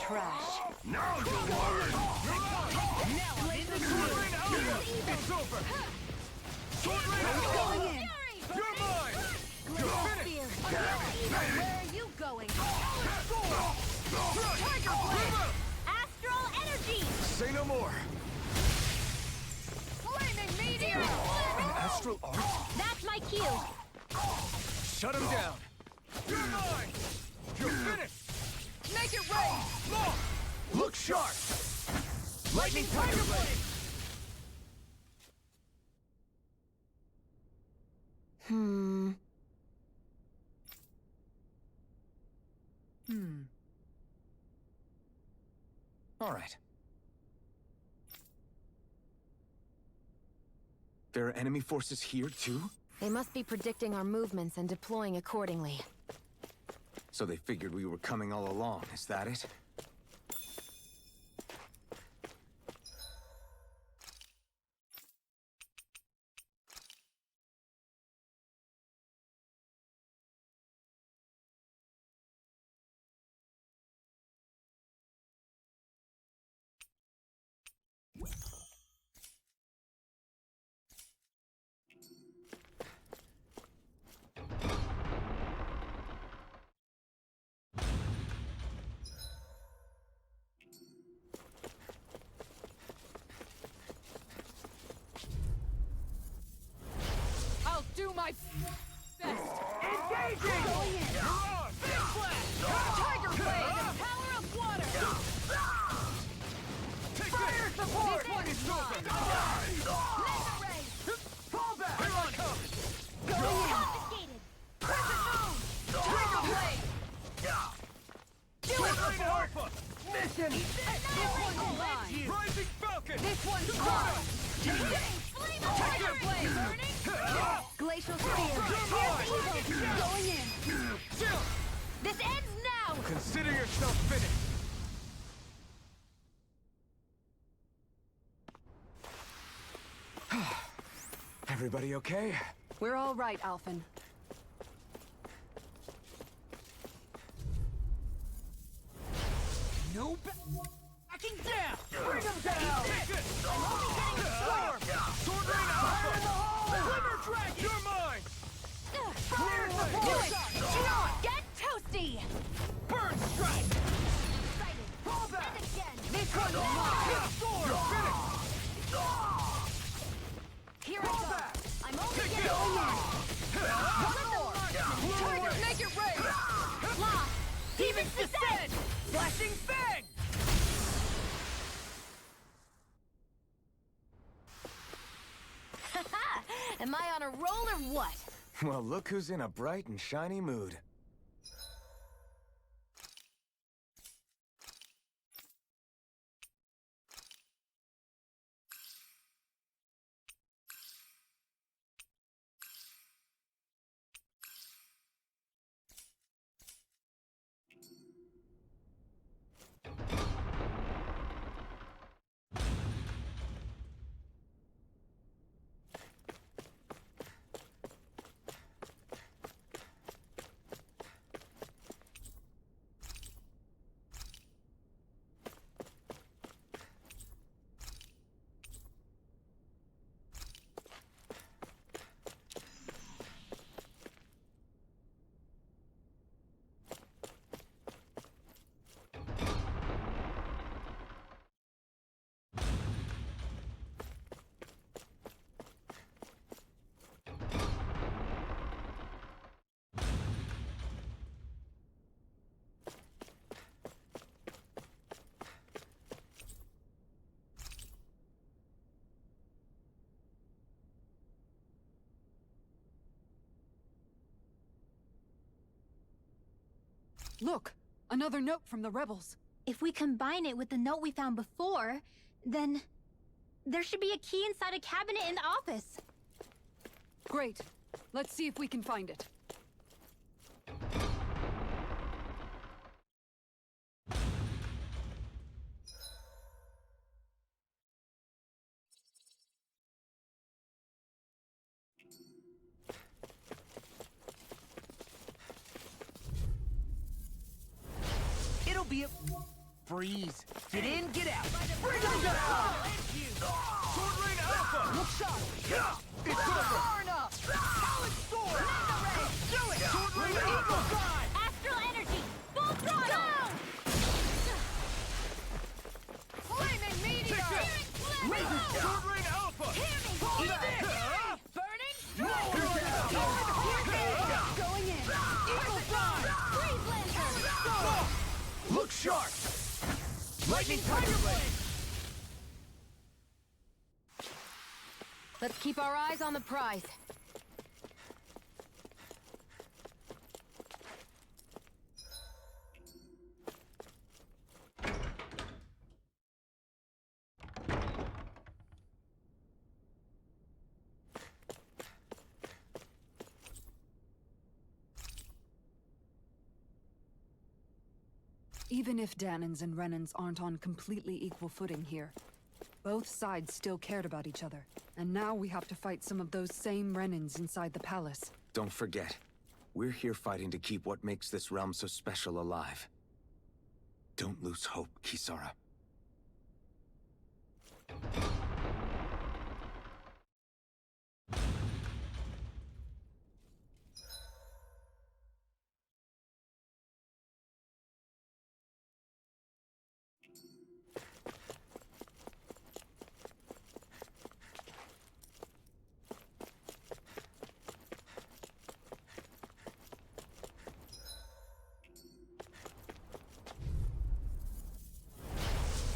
trash. Now you learn! Now I'm in the Sword Rain Alpha! It's over! Sword Rain Alpha! going in. You're mine! You're finished! Where are you going? Tiger Blade! Astral energy! Say no more! Flaming meteor! An astral art? That's my cue. Shut him down! You're mine! You're finished! Make it rain! Long! Look sharp! Lightning Tiger Blade! All right. There are enemy forces here, too? They must be predicting our movements and deploying accordingly. So they figured we were coming all along, is that it? I'll do my best. Engaging! You're on! Big Blast! Tiger Blade! The power of water! Take Fire this! support! This one is open! Laser ray! Fall back! Here I come! Confiscated. Tiger Blade! Do it, Alpha! Mission! This one's mine! Rising Falcon! This one's mine! Tiger Blade! Glacial Spear! Going in! Chill! This ends now. Consider yourself finished! Everybody okay? We're all right, Alphen. No backing down! Bring him down! Take it! Storm! Sword Rain Alpha! Glimmer Dragon! You're mine! Fire support! Get toasty. Burn Strike! Excited. Fall back! And again. This one's mine! Storm! You're finished! Here I go! I'm only Take getting this! Tiger, make it rain! lost. Demons descend! Flashing Fang! Am I on a roll or what? Well, look who's in a bright and shiny mood. Look! Another note from the rebels. If we combine it with the note we found before, then there should be a key inside a cabinet in the office. Great. Let's see if we can find it. Freeze. Get in, get out. Bring them down! Sword Rain Alpha! Look sharp! It's over! Far enough! Talon Sword! Do it! Sword Rain Eagle Side! Astral energy! Full throttle! Flaming meteor! Sword Rain Alpha! Hold Eat it! this! Burning! Down! Going in! Eagle Side! Freeze Lancer! Look sharp! Lightning Tiger Blade! Let's keep our eyes on the prize. Even if Danans and Renans aren't on completely equal footing here, both sides still cared about each other. And now we have to fight some of those same Renans inside the palace. Don't forget, we're here fighting to keep what makes this realm so special alive. Don't lose hope, Kisara.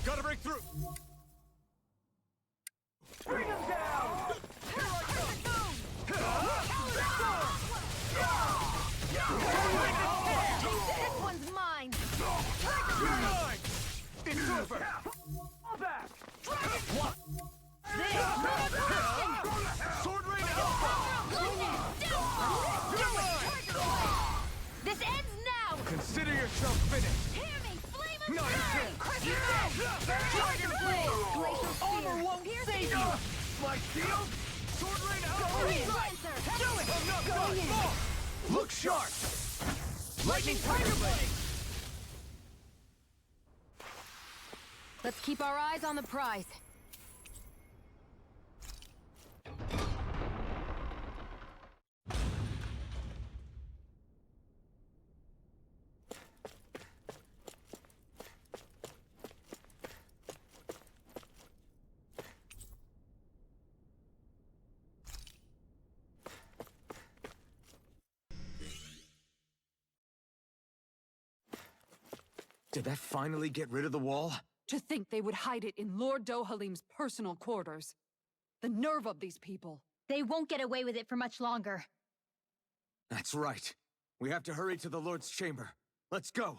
Gotta break through! Bring him down! Here I come! This one's mine! Mine! It's over! Fall back! What? Sword Rain Alpha! This ends now! Consider yourself finished! Hear me! Flame of Not Fury! again! Dragon Blade! Glacial Armor won't save you! My shield! Sword Rain Alpha! Freeze Lancer! Do it! I'm not done! More! Look sharp! Lightning Tiger Blade! Let's keep our eyes on the prize. Did that finally get rid of the wall? To think they would hide it in Lord Dohalim's personal quarters. The nerve of these people. They won't get away with it for much longer. That's right. We have to hurry to the Lord's chamber. Let's go!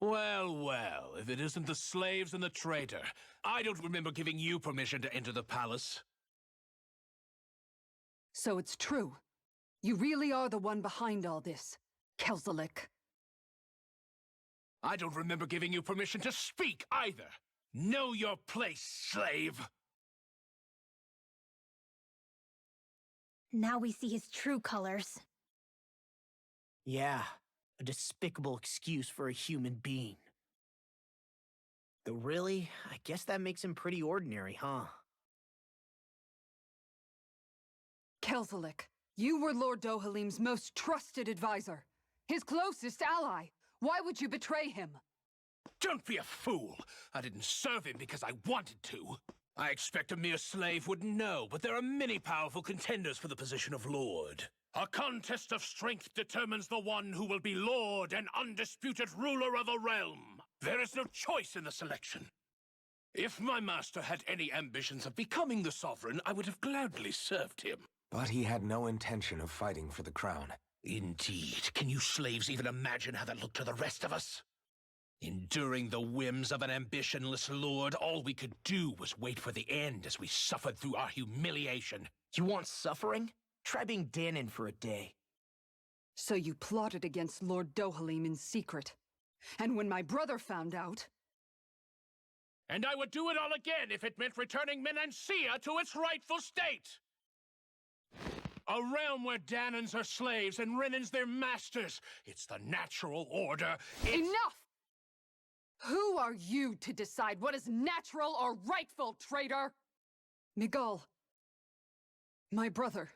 Well, well, if it isn't the slaves and the traitor. I don't remember giving you permission to enter the palace. So it's true. You really are the one behind all this, Kelzelik. I don't remember giving you permission to speak either. Know your place, slave! Now we see his true colors. Yeah, a despicable excuse for a human being. Though really, I guess that makes him pretty ordinary, huh? Kelzelik, you were Lord Dohalim's most trusted advisor. His closest ally. Why would you betray him? Don't be a fool! I didn't serve him because I wanted to. I expect a mere slave wouldn't know, but there are many powerful contenders for the position of Lord. A contest of strength determines the one who will be Lord and undisputed ruler of a realm. There is no choice in the selection. If my master had any ambitions of becoming the sovereign, I would have gladly served him. But he had no intention of fighting for the crown. Indeed. Can you slaves even imagine how that looked to the rest of us? Enduring the whims of an ambitionless lord, all we could do was wait for the end as we suffered through our humiliation. You want suffering? Try being Danon for a day. So you plotted against Lord Dohalim in secret. And when my brother found out... And I would do it all again if it meant returning Menancia to its rightful state! A realm where Danons are slaves and Renans their masters. It's the natural order. Enough! Who are you to decide what is natural or rightful, traitor? Miguel, my brother,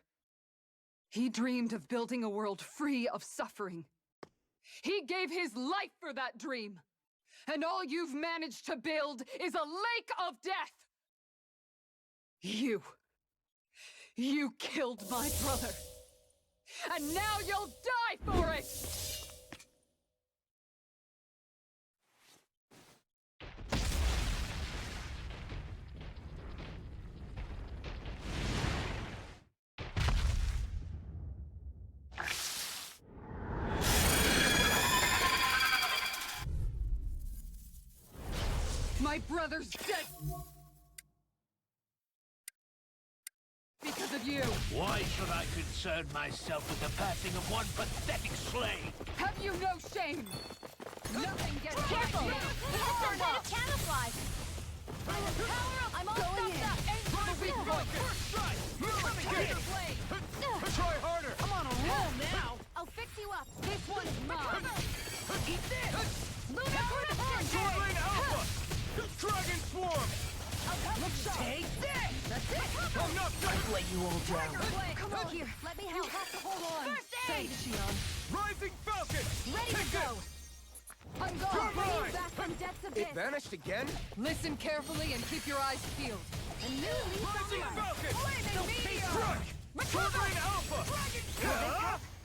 he dreamed of building a world free of suffering. He gave his life for that dream. And all you've managed to build is a lake of death! You killed my brother. And now you'll die for it! My brother's dead! Because of you! Why should I concern myself with the passing of one pathetic slave? Have you no shame? Nothing gets Careful! you! He has some kind of camouflage! I'm all stuffed up! Aim for the weak point! First strike! You're coming Tiger here! blade! Try harder! I'm on a roll now! I'll fix you up! This one's mine! Eat this! Lunar Sword Rain Alpha! Dragon Swarm! Look sharp! Take this! That's it! I'm not done! Let you all down. Come on here, let me help. You have to hold on! First aid! Thanks, Shion. Rising Falcon! Ready to Take go! I'm You're gone! mine! Bring you back from depths of It this! vanished again? Listen carefully and keep your eyes peeled. A new lease on Rising life! Falcon! Flaming meteor! Strike! Sword Rain Alpha!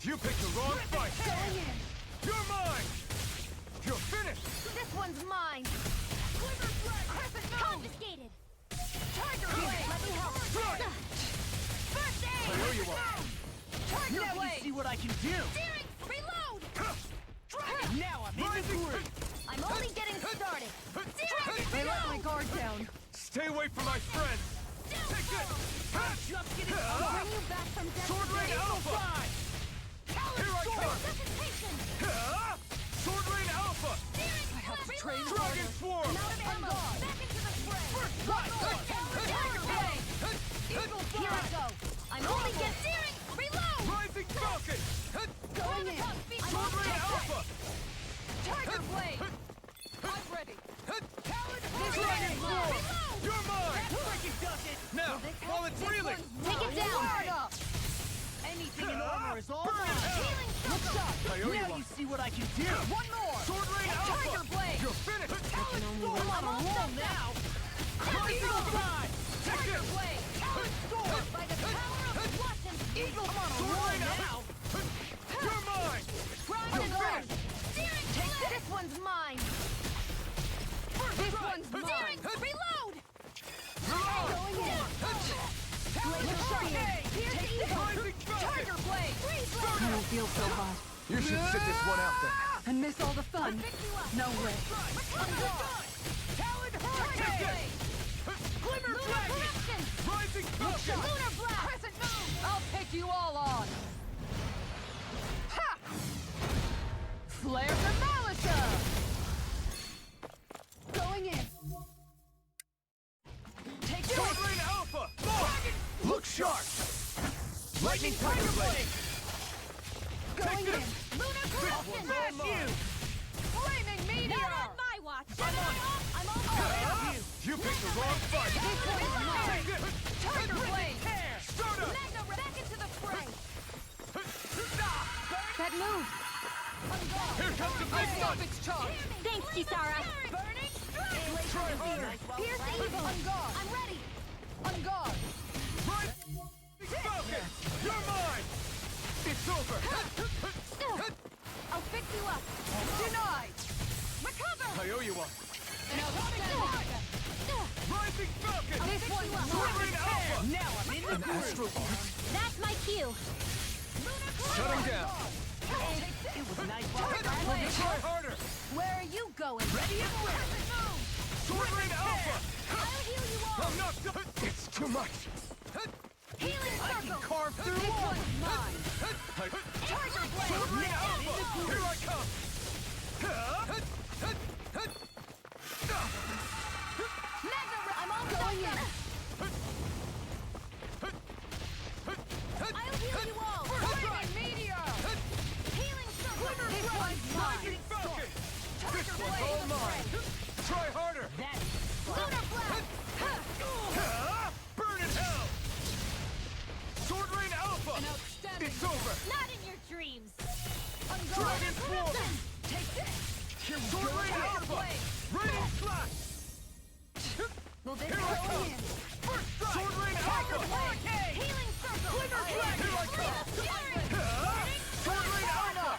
You picked the wrong fight! Going in! You're mine! You're finished! This one's mine! Confiscated! Tiger blade! Let me help! Strike! First aid! I know you are! Tiger Now you blade! see what I can do. Steering! Reload! Now I'm in the Rising groove. I'm only getting started! Steering! I let my guard down. Stay away from my friends! Take this! Just getting I'll bring you back from depths Sword of Rain this! Alpha! Here I come! Resuscitation! Sword Rain Alpha! I have to train Dragon Swarm! I'm out of ammo! Back into the fray! Tiger blade! Eagle Here I go! I'm only getting steering! Reload! Rising Falcon! Going in! Sword Rain Alpha! Tiger blade! I'm ready. Dragon Swarm! You're mine! Now, while it's reeling! Take it down! Hard up! anything in armor is all Burn mine. it out! Healing circle! I owe you Now one. you see what I can do. One more! Sword Rain Alpha! Tiger blade! You're finished! I'm on a roll now. Eagle Side! Take Tiger this! blade! Sword by the power of Washington! Eagle I'm on a Sword roll Rain now. You're mine! Grind You're and burn! finished! Steering! Take this one's mine! This one's Steering! mine! Reload! Reload! Going in! Laser Spear! Here's the eagle! Rising Falcon! Tiger blade! Freeze I laser! don't feel so hot. You should sit this one out then. And miss all the fun. Pick you up! No way. I'm gone! Talon Tiger Hurricane! blade! Glimmer Lunar Dragon! corruption! Rising Falcon! Lunar blast! Crescent moon! I'll take you all on. Ha! Flare the Menancia! Going in. Take it! Sword Rain Alpha! Look sharp! Lightning Tiger Blade! Going in. Lunar corruption! Smash you! Flaming meteor! Not on my watch! I'm on You picked the wrong fight! Take this! Tiger blade! Start up! Magna back into the fray! That move! Here comes the big Stop one! its charge! Thanks, Kisara. Burning strike! Try harder! Pierce the evil. On guard! I'm ready. On guard! Right! Falcon! You're mine! It's over! I'll fix you up. Denied! Recover. I owe you one. Now stand! Rising Falcon! This one was Sword Alpha! Now I'm in the groove. That's my cue. Shut him down! It was nice while Try harder! Where are you going? ready and ready. Sword Alpha! I'll heal you all. I'm not done! It's too much! Healing I can circle. carve through This walls. one's mine! Tiger blade. Sword Alpha! Here I come! I'm all going in. I'll heal you all. Flaming meteor! Healing circle. This one's mine! Rising Falcon! This one's all mine! Try harder! Lunar blast. Burn in hell! Sword Rain Alpha! An outstanding... It's over! Not in your dreams. Dragon Swarm! Take this! Sword Rain Alpha! Radiant Slash! Will this Here I go come! in? First strike! Sword Rain Alpha! Healing circle. Here I come! Sword Rain Alpha!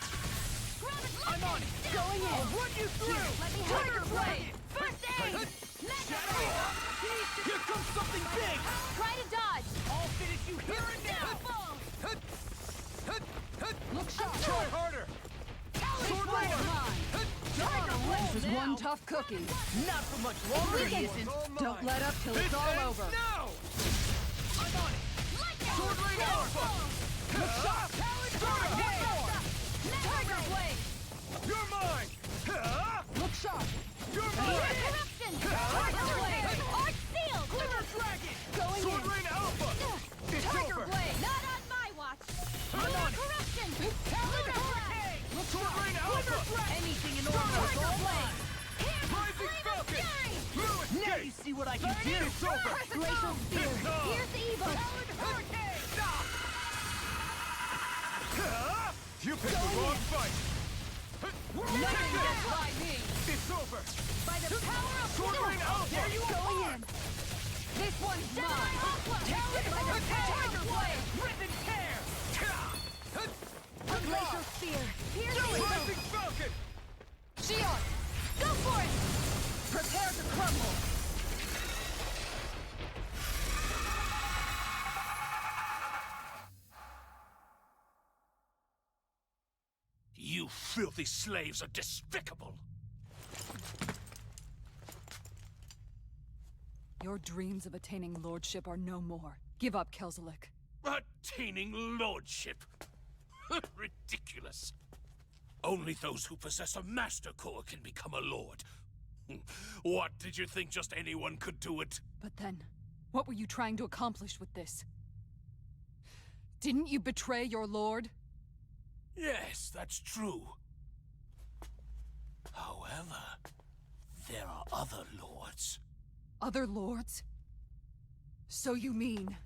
I'm on it. Going in! I'll run you through! Let me Tiger blade! First aid. Here comes something big! Try to dodge. I'll finish you here and now! Look sharp! Try harder! Sword This Rain! one's mine! This is one tough cookie. Not for much longer, he isn't. Don't let up till it's all over. Now! I'm on it! Sword Rain Alpha! Look sharp! Tiger blade! You're mine! Look sharp! You're mine! Corruption. Tiger blade! Arc sealed. Glimmer Dragon! Going Sword in! Rain Alpha! It's Tiger over! blade! Not on my watch. I'm on Lunar it! corruption. Lunar blast. Look Sword Rain Alpha! Anything in Tiger order. Blade! Blade. Rising Falcon! Lewis Now Gate! you see what I can do. It's over! Glacial spear. Vietnam! Here's the evil. You picked the wrong fight! Nothing gets by me! It's over! By the power of Sword Rain Alpha! There you going in! This one's mine! Take this by the Tiger blade! Rip and tear! A glacial spear. Here's the evil. Rising Falcon! Shion! Go for it. Prepare to crumble! You filthy slaves are despicable! Your dreams of attaining lordship are no more. Give up, Kelzelik. Attaining lordship! Ridiculous! Only those who possess a master core can become a lord. What, did you think just anyone could do it? But then, what were you trying to accomplish with this? Didn't you betray your lord? Yes, that's true. However, there are other lords. Other lords? So you mean...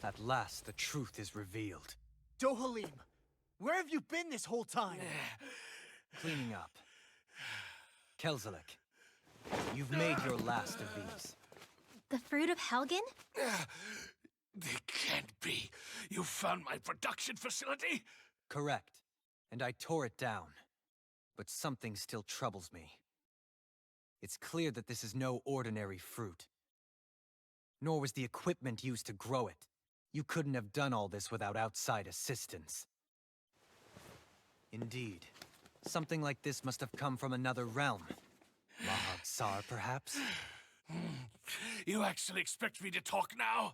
At last, the truth is revealed. Dohalim, where have you been this whole time? Cleaning up. Kelzelik, you've made your last of these. The fruit of Helgen? They can't be. You found my production facility? Correct. And I tore it down. But something still troubles me. It's clear that this is no ordinary fruit. Nor was the equipment used to grow it. You couldn't have done all this without outside assistance. Indeed. Something like this must have come from another realm. MacArthur, perhaps? You actually expect me to talk now?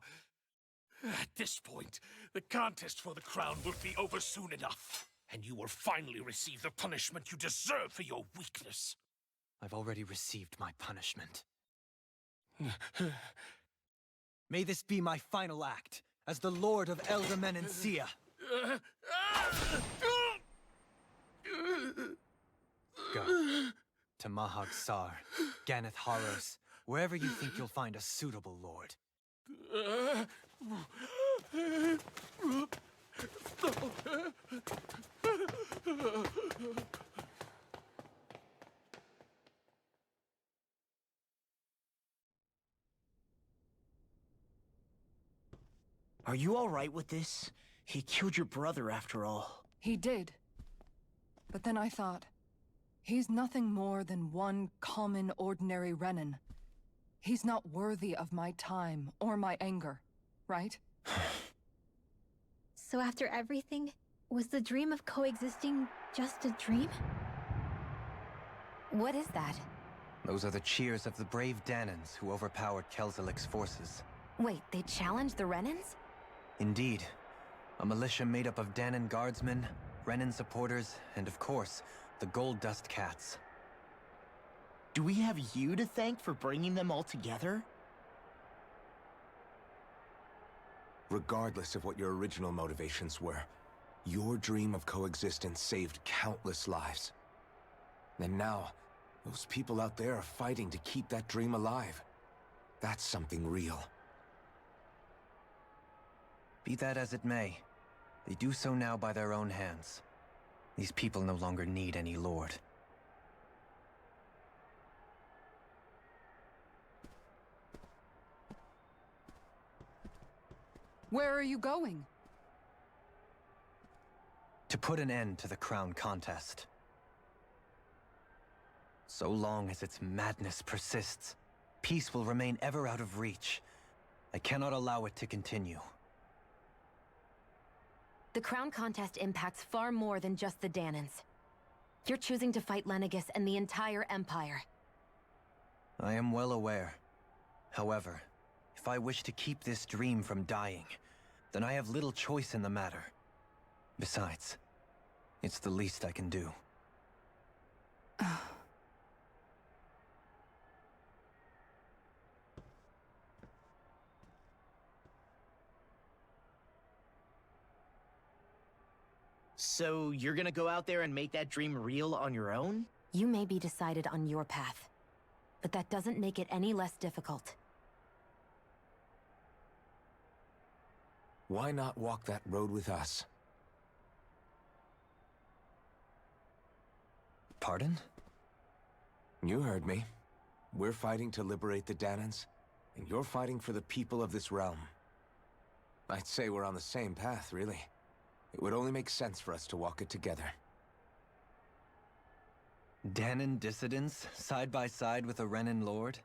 At this point, the contest for the crown will be over soon enough. And you will finally receive the punishment you deserve for your weakness. I've already received my punishment. May this be my final act, as the Lord of Elde Menancia. Go. To Mahag-Sar, Ganeth Haros, Wherever you think you'll find a suitable lord. Are you all right with this? He killed your brother after all. He did. But then I thought, he's nothing more than one common, ordinary Renin. He's not worthy of my time or my anger, right? So after everything, was the dream of coexisting just a dream? What is that? Those are the cheers of the brave Danans who overpowered Kelzelik's forces. Wait, they challenged the Renans? Indeed. A militia made up of Danan guardsmen, Renin supporters, and of course, the Gold Dust Cats. Do we have you to thank for bringing them all together? Regardless of what your original motivations were, your dream of coexistence saved countless lives. And now, those people out there are fighting to keep that dream alive. That's something real. Be that as it may, they do so now by their own hands. These people no longer need any lord. Where are you going? To put an end to the crown contest. So long as its madness persists, peace will remain ever out of reach. I cannot allow it to continue. The crown contest impacts far more than just the Danans. You're choosing to fight Lenegis and the entire Empire. I am well aware. However, if I wish to keep this dream from dying, then I have little choice in the matter. Besides, it's the least I can do. So you're gonna go out there and make that dream real on your own? You may be decided on your path, but that doesn't make it any less difficult. Why not walk that road with us? Pardon? You heard me. We're fighting to liberate the Danans, and you're fighting for the people of this realm. I'd say we're on the same path, really. It would only make sense for us to walk it together. Danan dissidents, side by side with a Renin lord?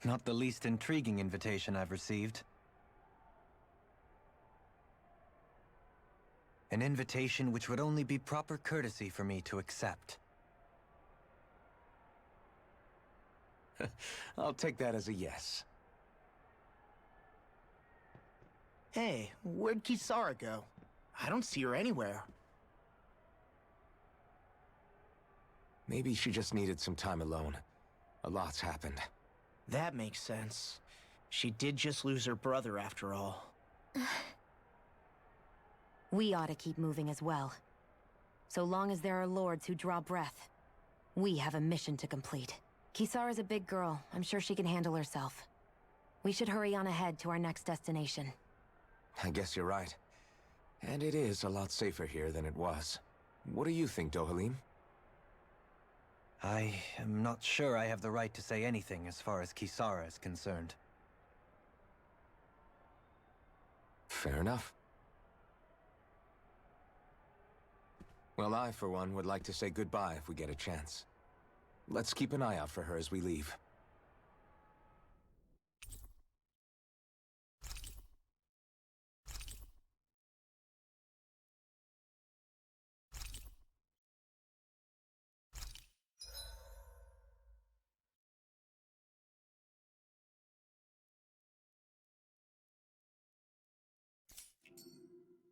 Not the least intriguing invitation I've received. An invitation which would only be proper courtesy for me to accept. I'll take that as a yes. Hey, where'd Kisara go? I don't see her anywhere. Maybe she just needed some time alone. A lot's happened. That makes sense. She did just lose her brother after all. We ought to keep moving as well. So long as there are lords who draw breath, we have a mission to complete. Kisara's a big girl. I'm sure she can handle herself. We should hurry on ahead to our next destination. I guess you're right. And it is a lot safer here than it was. What do you think, Dohalim? I am not sure I have the right to say anything as far as Kisara is concerned. Fair enough. Well, I, for one, would like to say goodbye if we get a chance. Let's keep an eye out for her as we leave.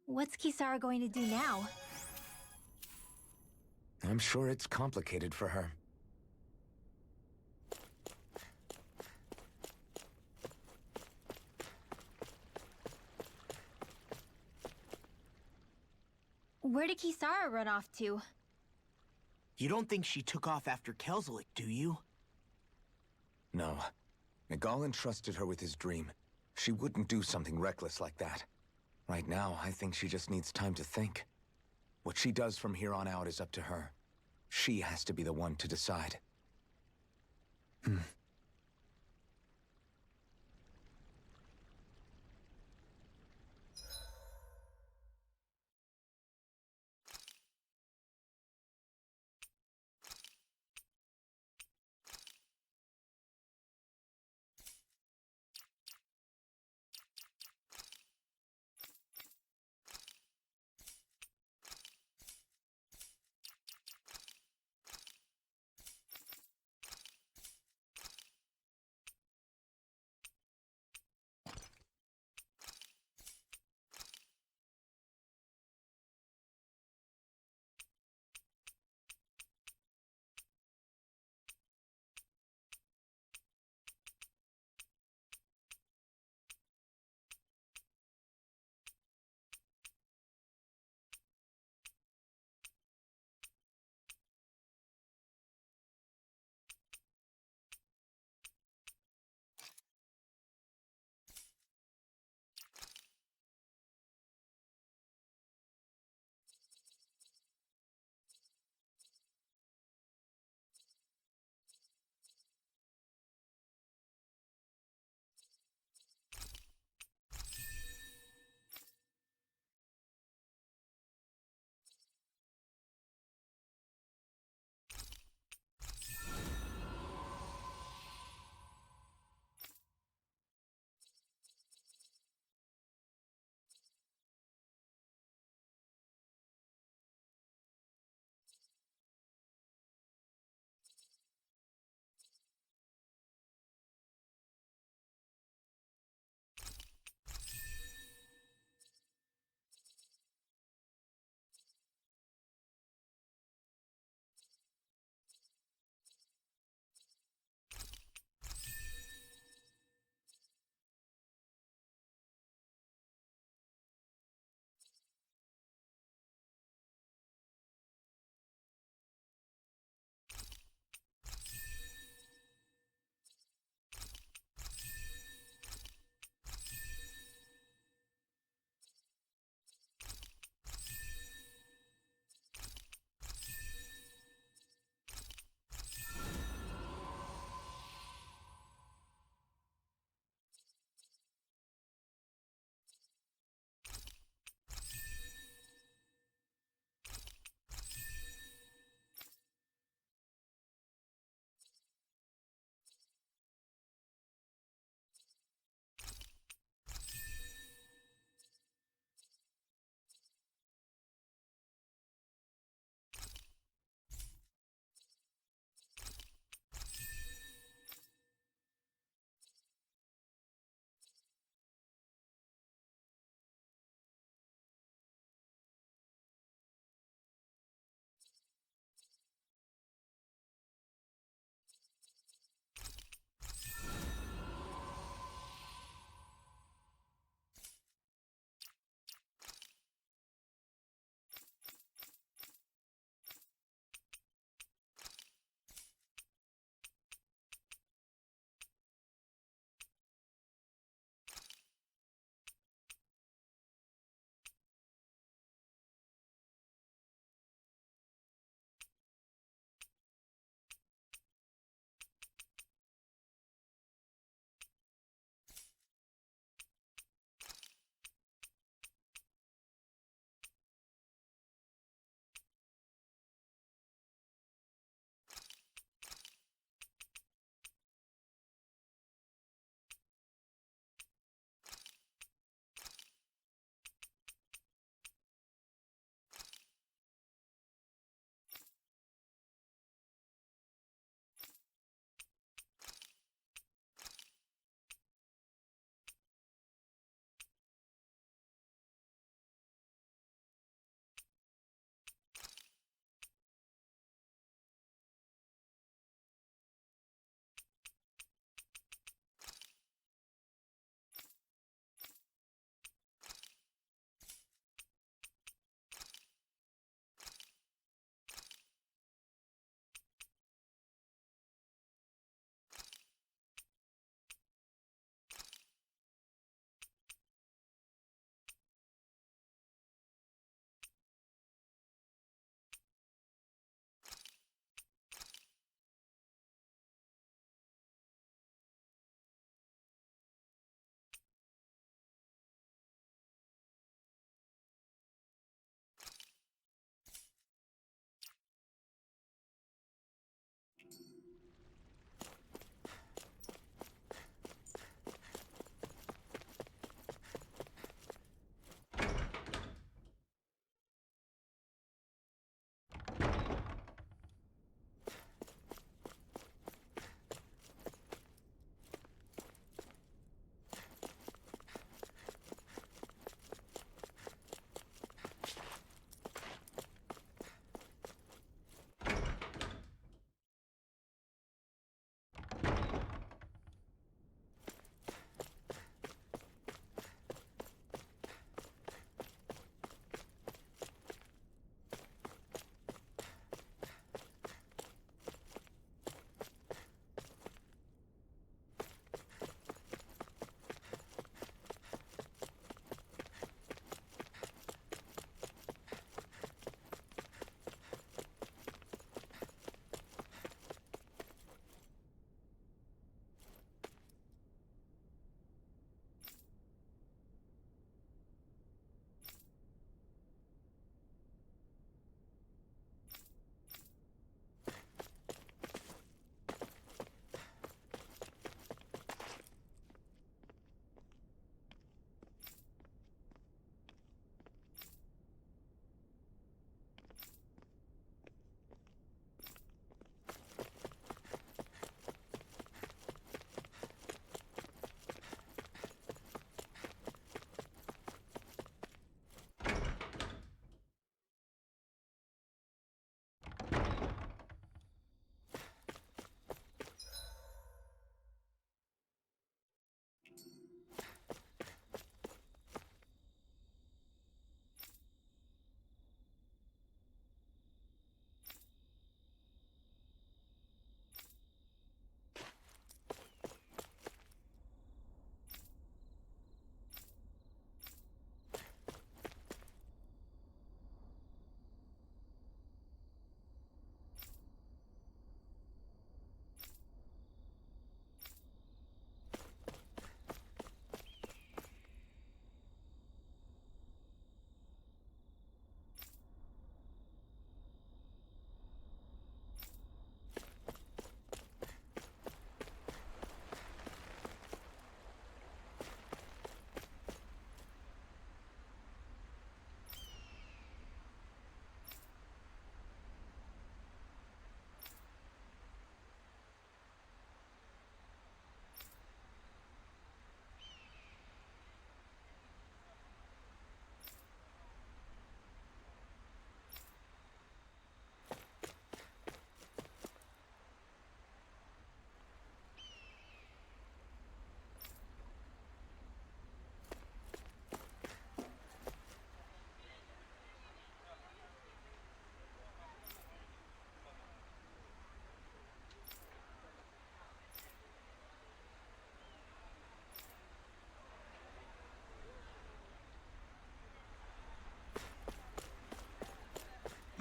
What's Kisara going to do now? I'm sure it's complicated for her. Where did Kisara run off to? You don't think she took off after Kelzelik, do you? No. Miguel entrusted her with his dream. She wouldn't do something reckless like that. Right now, I think she just needs time to think. What she does from here on out is up to her. She has to be the one to decide.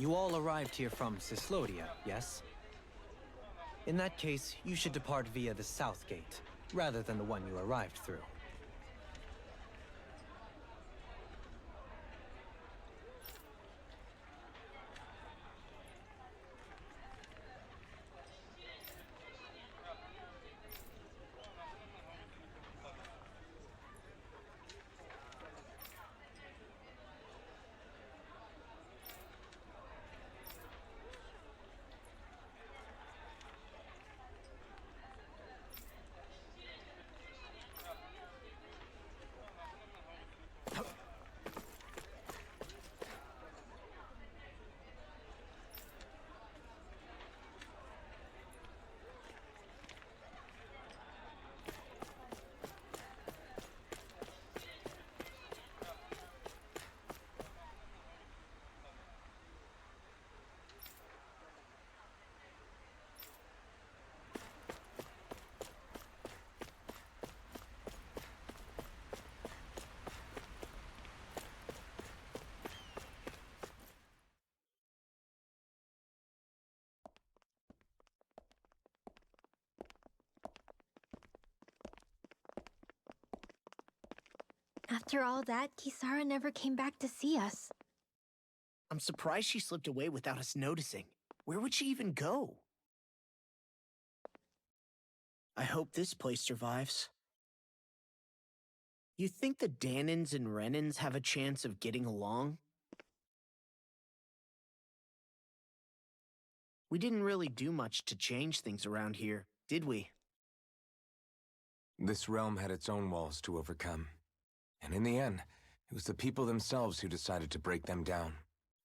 You all arrived here from Cislodia, yes? In that case, you should depart via the south gate, rather than the one you arrived through. After all that, Kisara never came back to see us. I'm surprised she slipped away without us noticing. Where would she even go? I hope this place survives. You think the Danans and Renans have a chance of getting along? We didn't really do much to change things around here, did we? This realm had its own walls to overcome. And in the end, it was the people themselves who decided to break them down,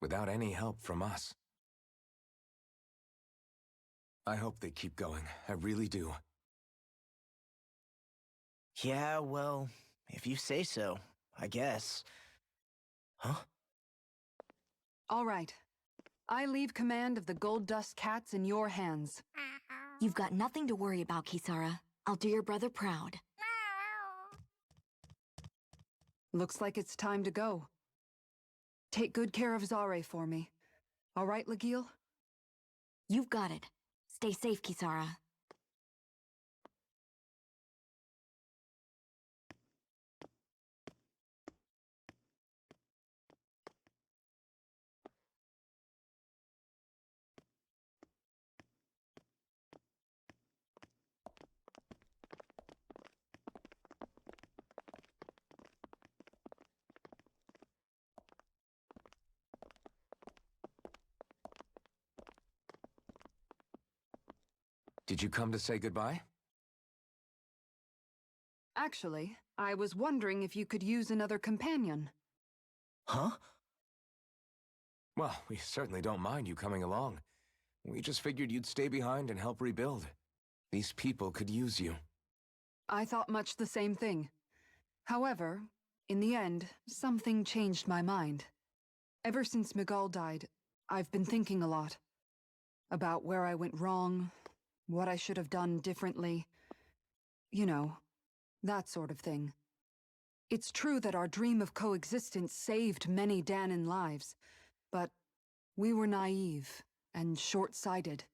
without any help from us. I hope they keep going. I really do. Yeah, well, if you say so, I guess. Huh? All right. I leave command of the Gold Dust Cats in your hands. You've got nothing to worry about, Kisara. I'll do your brother proud. Looks like it's time to go. Take good care of Zare for me. All right, Legil? You've got it. Stay safe, Kisara. Did you come to say goodbye? Actually, I was wondering if you could use another companion. Huh? Well, we certainly don't mind you coming along. We just figured you'd stay behind and help rebuild. These people could use you. I thought much the same thing. However, in the end, something changed my mind. Ever since Miguel died, I've been thinking a lot. About where I went wrong, what I should have done differently. You know, that sort of thing. It's true that our dream of coexistence saved many Danan lives, but we were naive and short-sighted.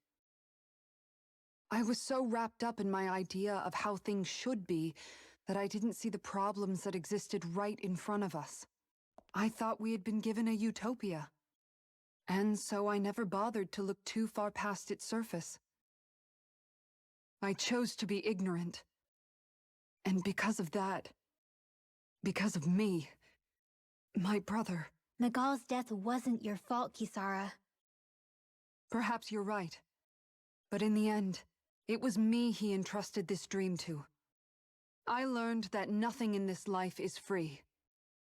I was so wrapped up in my idea of how things should be that I didn't see the problems that existed right in front of us. I thought we had been given a utopia. And so I never bothered to look too far past its surface. I chose to be ignorant. And because of that, because of me, my brother... Miguel's death wasn't your fault, Kisara. Perhaps you're right. But in the end, it was me he entrusted this dream to. I learned that nothing in this life is free,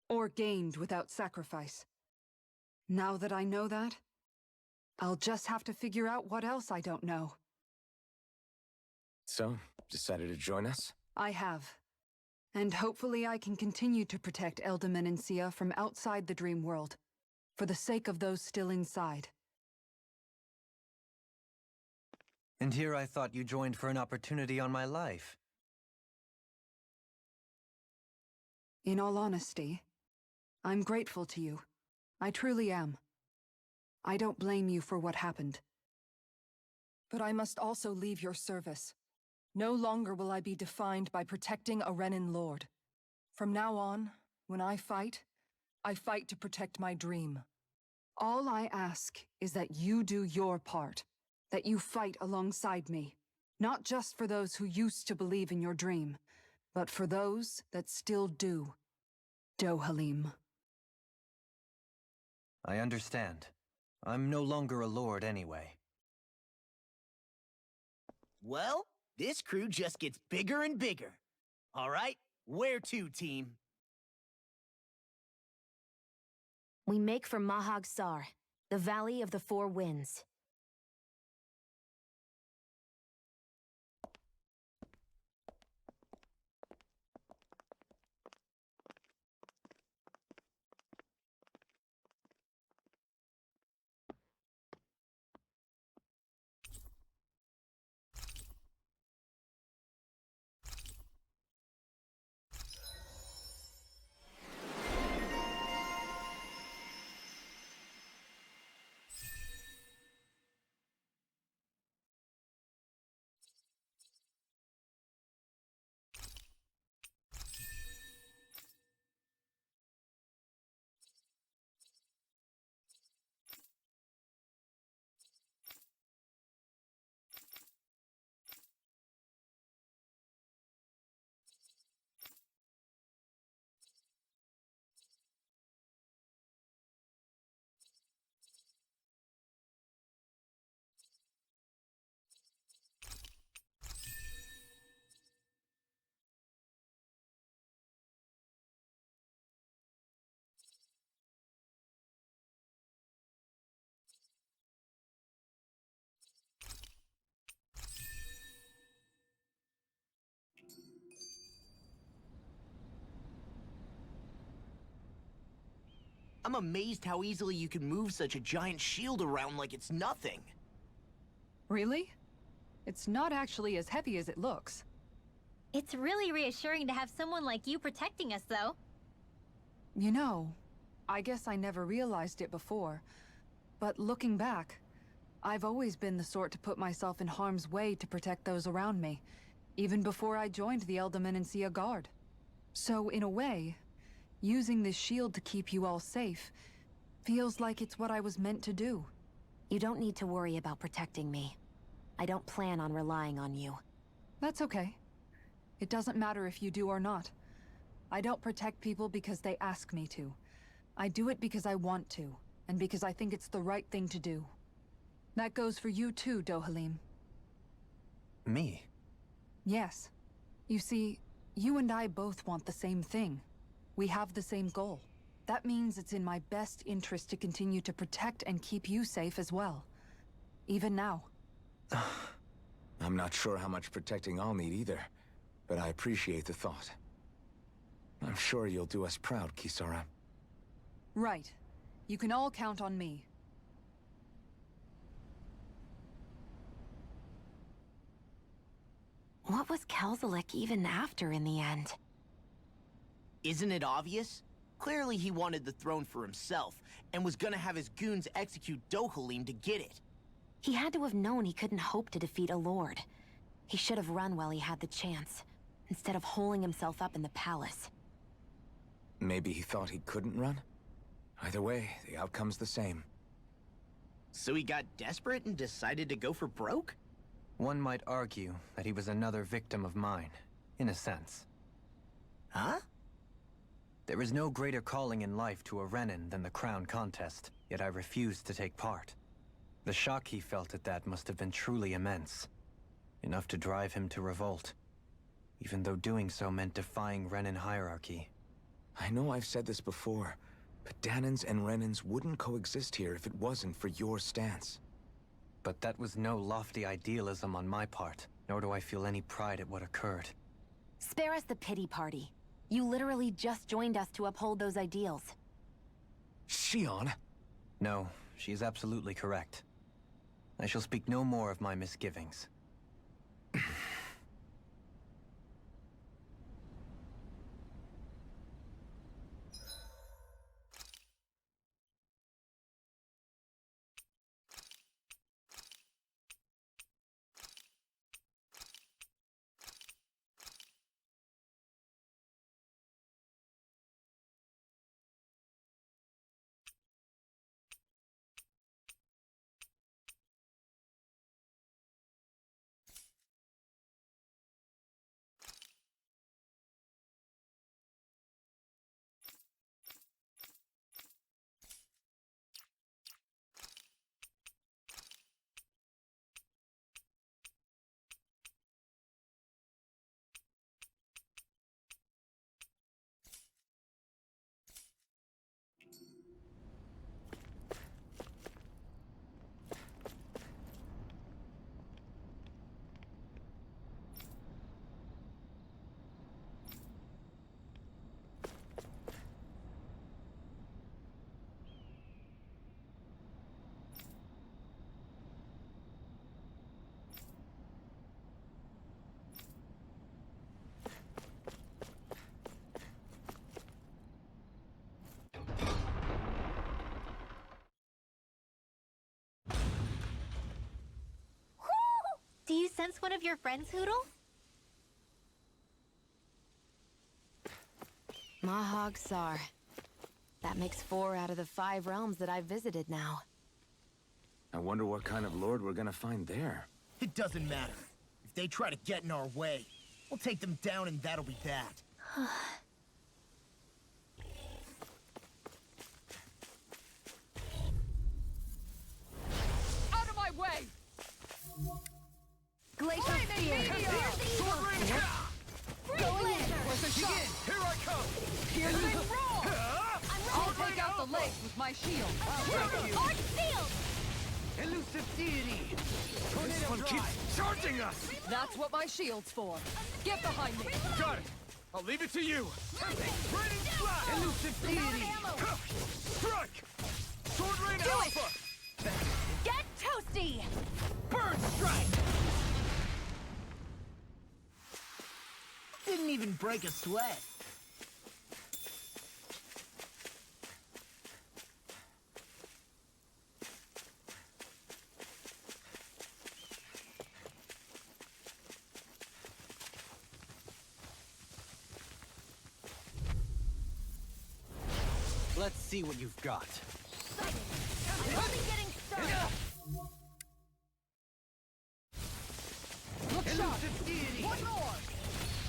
or gained without sacrifice. Now that I know that, I'll just have to figure out what else I don't know. So, decided to join us? I have. And hopefully I can continue to protect Elde Menancia from outside the dream world, for the sake of those still inside. And here I thought you joined for an opportunity on my life. In all honesty, I'm grateful to you. I truly am. I don't blame you for what happened. But I must also leave your service. No longer will I be defined by protecting a Renin lord. From now on, when I fight to protect my dream. All I ask is that you do your part, that you fight alongside me, not just for those who used to believe in your dream, but for those that still do. Dohalim. I understand. I'm no longer a lord anyway. Well, this crew just gets bigger and bigger. All right, where to, team? We make for Mahag Sar, the Valley of the Four Winds. I'm amazed how easily you can move such a giant shield around like it's nothing. Really? It's not actually as heavy as it looks. It's really reassuring to have someone like you protecting us, though. You know, I guess I never realized it before, but looking back, I've always been the sort to put myself in harm's way to protect those around me, even before I joined the Elde Menancia Guard. So, in a way, using this shield to keep you all safe feels like it's what I was meant to do. You don't need to worry about protecting me. I don't plan on relying on you. That's okay. It doesn't matter if you do or not. I don't protect people because they ask me to. I do it because I want to, and because I think it's the right thing to do. That goes for you too, Dohalim. Me? Yes. You see, you and I both want the same thing. We have the same goal. That means it's in my best interest to continue to protect and keep you safe as well. Even now. I'm not sure how much protecting I'll need either, but I appreciate the thought. I'm sure you'll do us proud, Kisara. Right. You can all count on me. What was Kelzalik even after in the end? Isn't it obvious? Clearly he wanted the throne for himself, and was gonna have his goons execute Dohalim to get it. He had to have known he couldn't hope to defeat a lord. He should have run while he had the chance, instead of holding himself up in the palace. Maybe he thought he couldn't run? Either way, the outcome's the same. So he got desperate and decided to go for broke? One might argue that he was another victim of mine, in a sense. Huh? There is no greater calling in life to a Renin than the crown contest, yet I refused to take part. The shock he felt at that must have been truly immense. Enough to drive him to revolt. Even though doing so meant defying Renin hierarchy. I know I've said this before, but Danans and Renins wouldn't coexist here if it wasn't for your stance. But that was no lofty idealism on my part, nor do I feel any pride at what occurred. Spare us the pity party. You literally just joined us to uphold those ideals. Shion? No, she is absolutely correct. I shall speak no more of my misgivings. sense one of your friends, Hoodle? Mahog Sar. That makes 4 out of the 5 realms that I've visited now. I wonder what kind of lord we're gonna find there. It doesn't matter. If they try to get in our way, we'll take them down and that'll be that. Out of my way! Glacial Spear! Sword Rain! Going in! Where's the shot? Here I come! Hear me roar! I'll Sword take Rain out the Alpha! legs with my shield. Thank you! Arch Field! Elusive deity! This Tornado one Drive! keeps charging us! That's what my shield's for. Get behind me. Got it! I'll leave it to you! Raining Flash! Elusive deity! Strike! Sword Rain Alpha! Get toasty! Bird Strike! Didn't even break a sweat. Let's see what you've got. I'm only getting started! Look sharp. Elusive deity! One more.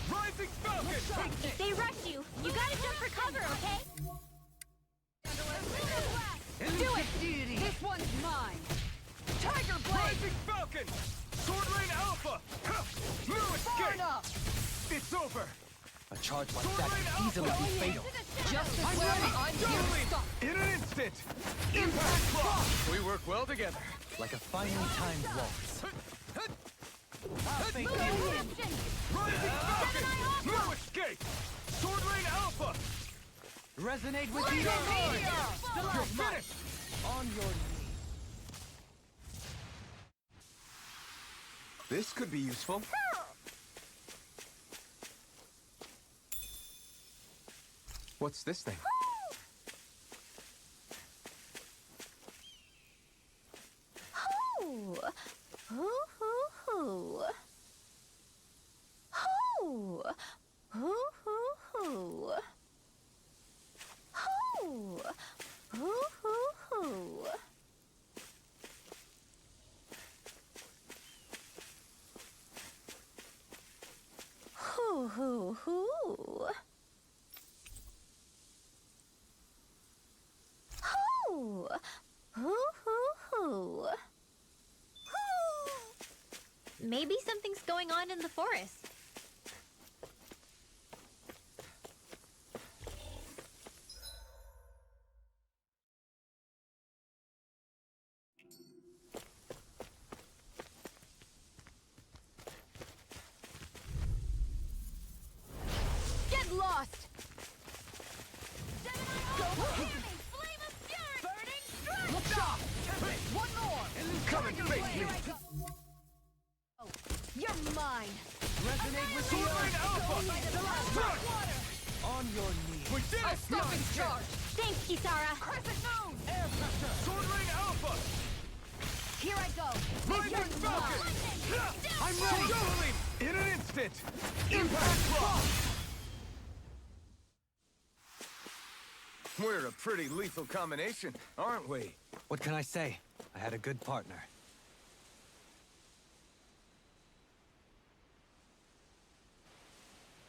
Rising Falcon! If they rush you, you gotta jump for cover, okay? Elusive deity! This one's mine. Tiger Blade. Rising Falcon! Sword Rain Alpha! No Far escape! enough. It's over! A charge like that could easily be fatal. Just as well I'm here to stop. In an instant! Impact Block! We work well together. Like a finely timed waltz. Thank you! Rising Falcon! No escape! Sword Rain Alpha! Resonate with You're you. finished! On your knees. This could be useful. What's this thing? Hoo! Hoo hoo hoo! Hoo! Hoo hoo hoo! Hoo! Hoo hoo hoo! Hoo hoo hoo! Hoo! Hoo hoo hoo! Maybe something's going on in the forest. Get lost. Look sharp. One more. Come and face me! You're mine. Resonate with Sword Rain Alpha! Strike! On your knees. We did I'll it! stop and charge. Thanks, Kisara. Crescent moon. Air pressure! Sword Rain Alpha! Here I go. Rising Falcon! I'm ready! Dueling! In an instant! Impact Block! We're a pretty lethal combination, aren't we? What can I say? I had a good partner.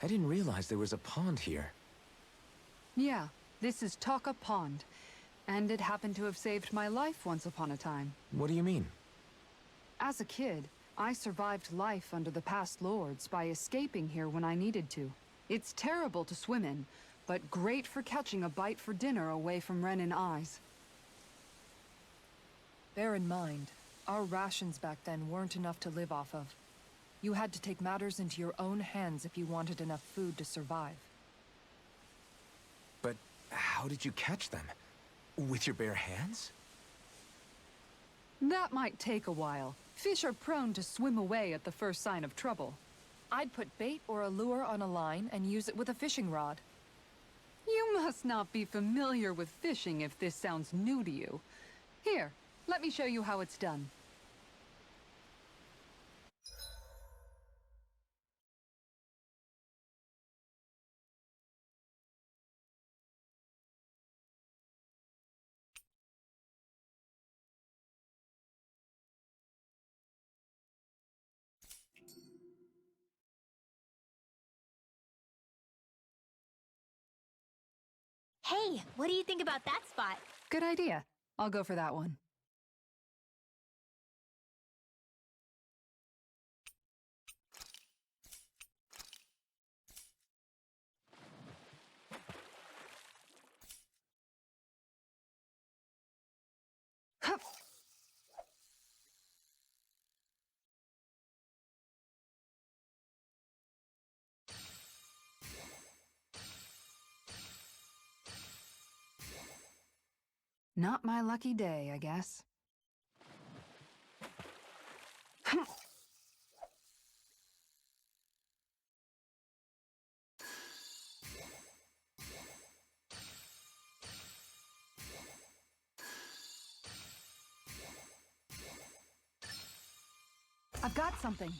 I didn't realize there was a pond here. Yeah, this is Taka Pond. And it happened to have saved my life once upon a time. What do you mean? As a kid, I survived life under the past lords by escaping here when I needed to. It's terrible to swim in, but great for catching a bite for dinner away from Renin eyes. Bear in mind, our rations back then weren't enough to live off of. You had to take matters into your own hands if you wanted enough food to survive. But how did you catch them? With your bare hands? That might take a while. Fish are prone to swim away at the first sign of trouble. I'd put bait or a lure on a line and use it with a fishing rod. You must not be familiar with fishing if this sounds new to you. Here, let me show you how it's done. Hey, what do you think about that spot? Good idea. I'll go for that one. Hup. Not my lucky day, I guess. I've got something.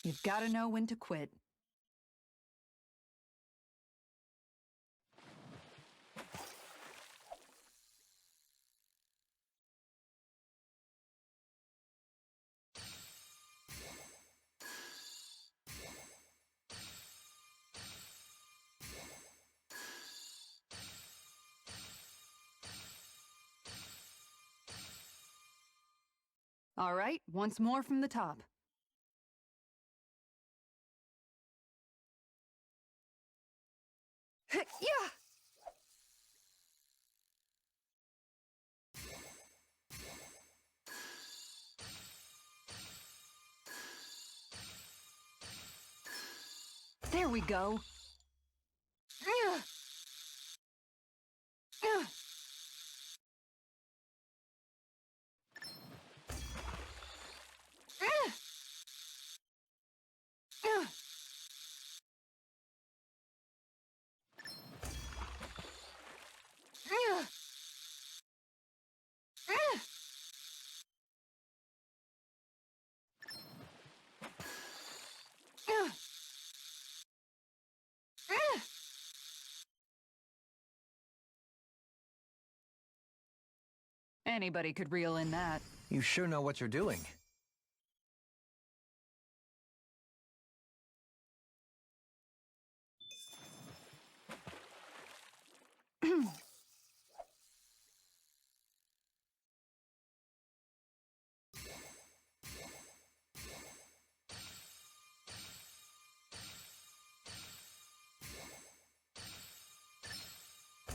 You've got to know when to quit. All right, once more from the top. Yeah! There we go. Anybody could reel in that. You sure know what you're doing.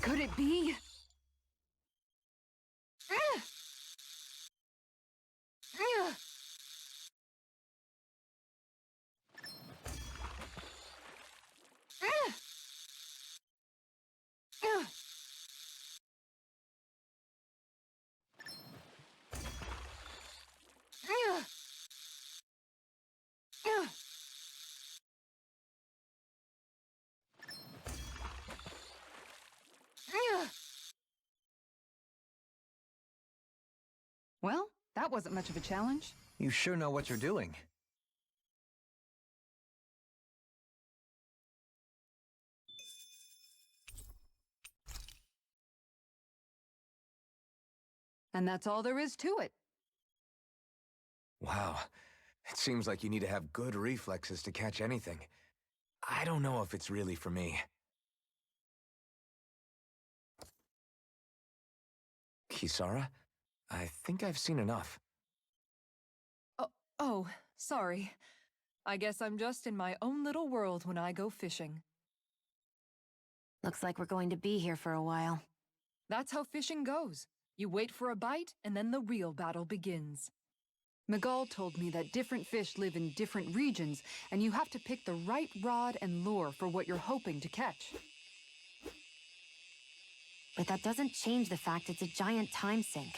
Could it be? Well, that wasn't much of a challenge. You sure know what you're doing. And that's all there is to it. Wow. It seems like you need to have good reflexes to catch anything. I don't know if it's really for me. Kisara? I think I've seen enough. Oh, sorry. I guess I'm just in my own little world when I go fishing. Looks like we're going to be here for a while. That's how fishing goes. You wait for a bite, and then the real battle begins. Miguel told me that different fish live in different regions, and you have to pick the right rod and lure for what you're hoping to catch. But that doesn't change the fact it's a giant time sink.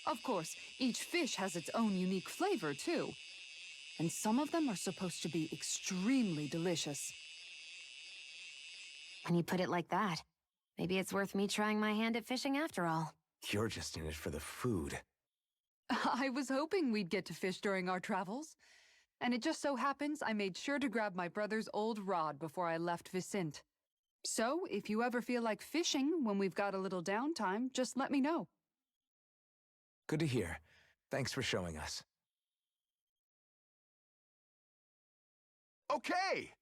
Of course, each fish has its own unique flavor, too. And some of them are supposed to be extremely delicious. When you put it like that, maybe it's worth me trying my hand at fishing after all. You're just in it for the food. I was hoping we'd get to fish during our travels. And it just so happens I made sure to grab my brother's old rod before I left Vicente. So, if you ever feel like fishing when we've got a little downtime, just let me know. Good to hear. Thanks for showing us. Okay!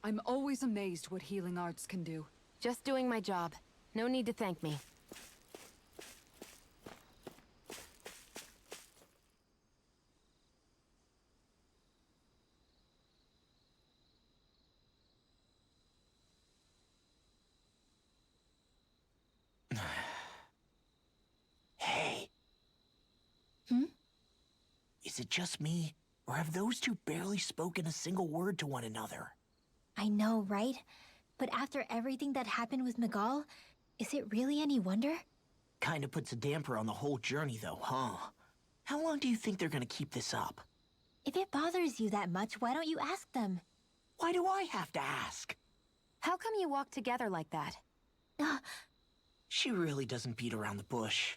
I'm always amazed what healing arts can do. Just doing my job. No need to thank me. Hey. Hmm? Is it just me, or have those two barely spoken a single word to one another? I know, right? But after everything that happened with Miguel, is it really any wonder? Kinda puts a damper on the whole journey, though, huh? How long do you think they're gonna keep this up? If it bothers you that much, why don't you ask them? Why do I have to ask? How come you walk together like that? She really doesn't beat around the bush.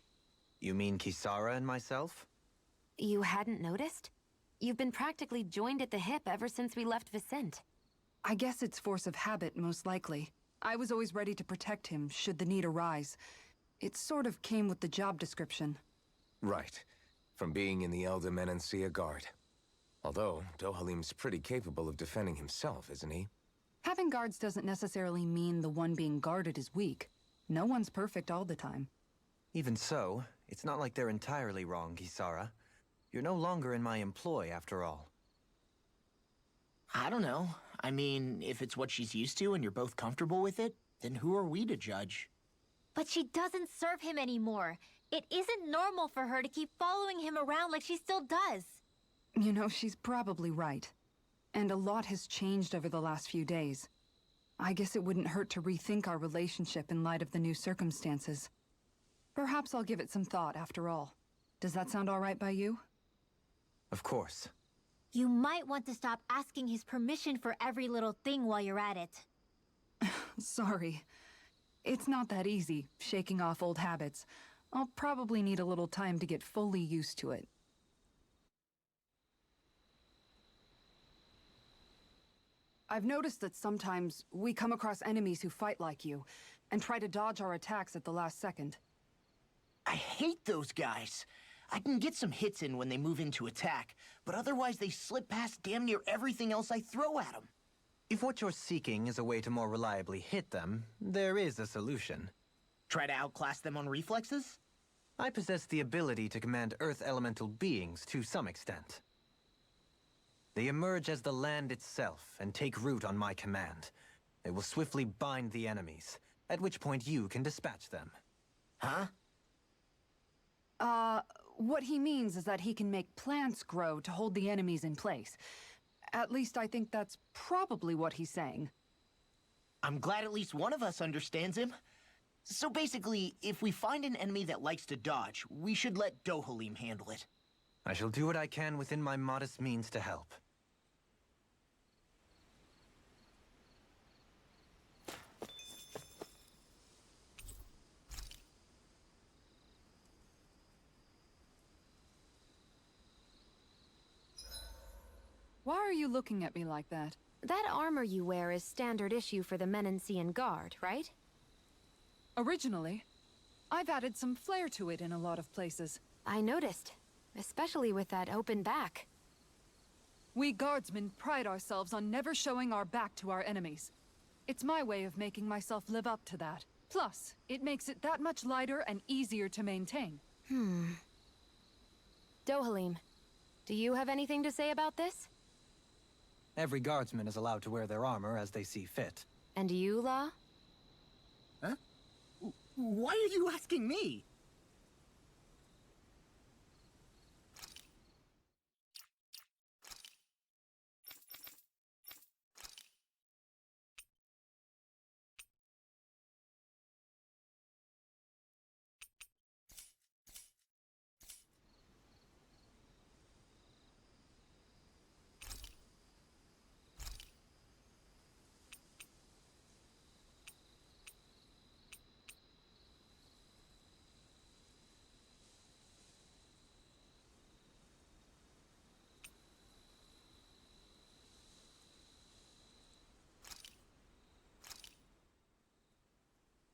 You mean Kisara and myself? You hadn't noticed? You've been practically joined at the hip ever since we left Vicente. I guess it's force of habit, most likely. I was always ready to protect him, should the need arise. It sort of came with the job description. Right. From being in the Elde Menancia Guard. Although, Dohalim's pretty capable of defending himself, isn't he? Having guards doesn't necessarily mean the one being guarded is weak. No one's perfect all the time. Even so, it's not like they're entirely wrong, Kisara. You're no longer in my employ, after all. I don't know. I mean, if it's what she's used to and you're both comfortable with it, then who are we to judge? But she doesn't serve him anymore. It isn't normal for her to keep following him around like she still does. You know, she's probably right. And a lot has changed over the last few days. I guess it wouldn't hurt to rethink our relationship in light of the new circumstances. Perhaps I'll give it some thought, after all. Does that sound all right by you? Of course. You might want to stop asking his permission for every little thing while you're at it. Sorry. It's not that easy, shaking off old habits. I'll probably need a little time to get fully used to it. I've noticed that sometimes we come across enemies who fight like you, and try to dodge our attacks at the last second. I hate those guys. I can get some hits in when they move into attack, but otherwise they slip past damn near everything else I throw at them. If what you're seeking is a way to more reliably hit them, there is a solution. Try to outclass them on reflexes? I possess the ability to command Earth elemental beings to some extent. They emerge as the land itself and take root on my command. It will swiftly bind the enemies, at which point you can dispatch them. Huh? What he means is that he can make plants grow to hold the enemies in place. At least I think that's probably what he's saying. I'm glad at least one of us understands him. So basically, if we find an enemy that likes to dodge, we should let Dohalim handle it. I shall do what I can within my modest means to help. Why are you looking at me like that? That armor you wear is standard issue for the Menancian Guard, right? Originally, I've added some flair to it in a lot of places. I noticed, especially with that open back. We guardsmen pride ourselves on never showing our back to our enemies. It's my way of making myself live up to that. Plus, it makes it that much lighter and easier to maintain. Dohalim, do you have anything to say about this? Every guardsman is allowed to wear their armor as they see fit. And you, La? Huh? Why are you asking me?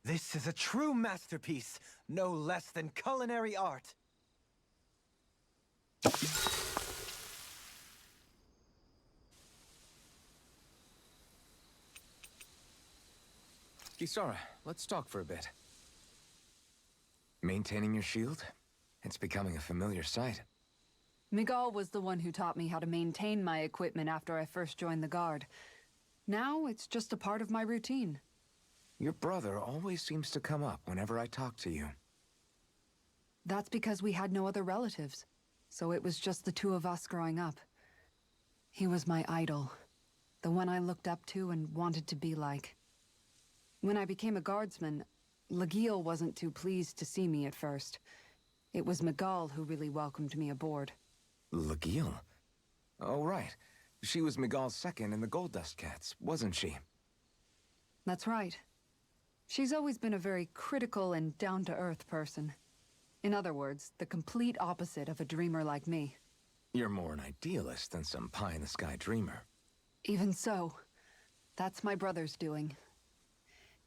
This is a true masterpiece, no less than culinary art. Kisara, let's talk for a bit. Maintaining your shield? It's becoming a familiar sight. Miguel was the one who taught me how to maintain my equipment after I first joined the Guard. Now, it's just a part of my routine. Your brother always seems to come up whenever I talk to you. That's because we had no other relatives. So it was just the two of us growing up. He was my idol. The one I looked up to and wanted to be like. When I became a guardsman, Lagiel wasn't too pleased to see me at first. It was Miguel who really welcomed me aboard. Lagiel? Oh, right. She was Miguel's second in the Gold Dust Cats, wasn't she? That's right. She's always been a very critical and down-to-earth person. In other words, the complete opposite of a dreamer like me. You're more an idealist than some pie-in-the-sky dreamer. Even so, that's my brother's doing.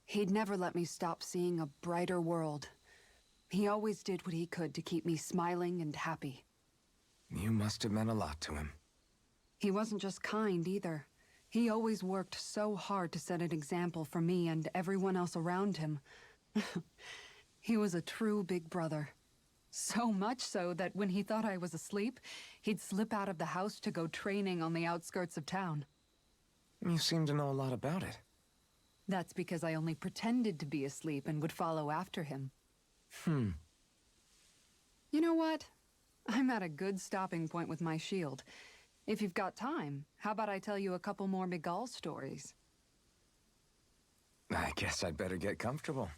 He'd never let me stop seeing a brighter world. He always did what he could to keep me smiling and happy. You must have meant a lot to him. He wasn't just kind, either. He always worked so hard to set an example for me and everyone else around him. He was a true big brother. So much so that when he thought I was asleep, he'd slip out of the house to go training on the outskirts of town. You seem to know a lot about it. That's because I only pretended to be asleep and would follow after him. You know what? I'm at a good stopping point with my shield. If you've got time, how about I tell you a couple more Miguel stories? I guess I'd better get comfortable.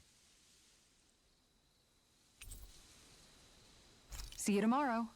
See you tomorrow.